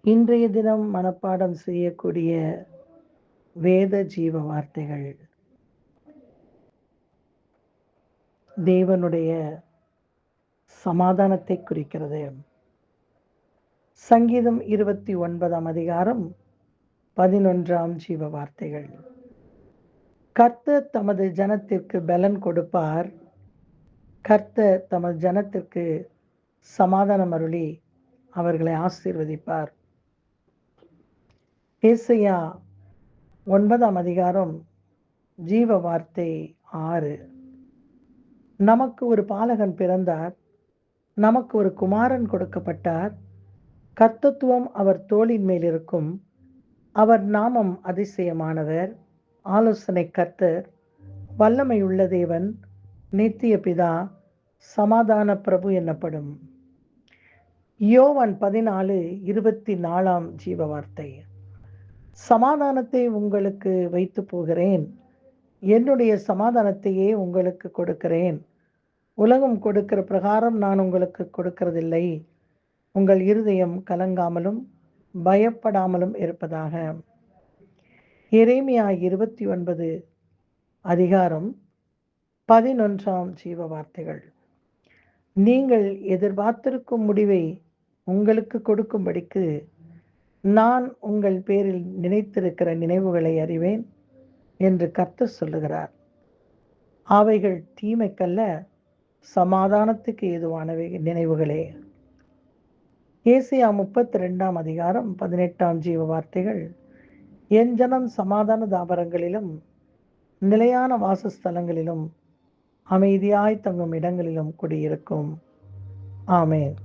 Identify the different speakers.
Speaker 1: இன்றைய தினம் மனப்பாடம் செய்யக்கூடிய வேத ஜீவ வார்த்தைகள் தேவனுடைய சமாதானத்தை குறிக்கிறது. சங்கீதம் 29ஆம் அதிகாரம் 11ஆம் ஜீவ வார்த்தைகள். கர்த்தர் தமது ஜனத்திற்கு பலன் கொடுப்பார். கர்த்தர் தமது ஜனத்திற்கு சமாதானம் அருளி அவர்களை ஆசீர்வதிப்பார். ஏசாயா 9ஆம் அதிகாரம் ஜீவ வார்த்தை 6. நமக்கு ஒரு பாலகன் பிறந்தார், நமக்கு ஒரு குமாரன் கொடுக்கப்பட்டார். கர்த்தத்துவம் அவர் தோளின் மேல் இருக்கும். அவர் நாமம் அதிசயமானவர், ஆலோசனை கர்த்தர், வல்லமையுள்ள தேவன், நித்திய பிதா, சமாதான பிரபு என்னப்படும். யோவான் 14:24ஆம் ஜீவ வார்த்தை. சமாதானத்தை உங்களுக்கு வைத்து போகிறேன், என்னுடைய சமாதானத்தையே உங்களுக்கு கொடுக்கிறேன். உலகம் கொடுக்கிற பிரகாரம் நான் உங்களுக்கு கொடுக்கிறதில்லை. உங்கள் இருதயம் கலங்காமலும் பயப்படாமலும் இருப்பதாக. எரேமியா 29 அதிகாரம் 11ஆம் ஜீவ வார்த்தைகள். நீங்கள் எதிர்பார்த்திருக்கும் முடிவை உங்களுக்கு கொடுக்கும்படிக்கு நான் உங்கள் பேரில் நினைத்திருக்கிற நினைவுகளை அறிவேன் என்று கர்த்தர் சொல்லுகிறார். அவைகள் தீமைக்கல்ல, சமாதானத்துக்கு ஏதுவானவை நினைவுகளே. ஏசாயா 32ஆம் அதிகாரம் 18ஆம் ஜீவ வார்த்தைகள். என் ஜனம் சமாதான தாபரங்களிலும் நிலையான வாசஸ்தலங்களிலும் அமைதியாய் தங்கும் இடங்களிலும் குடியிருக்கும். ஆமென்.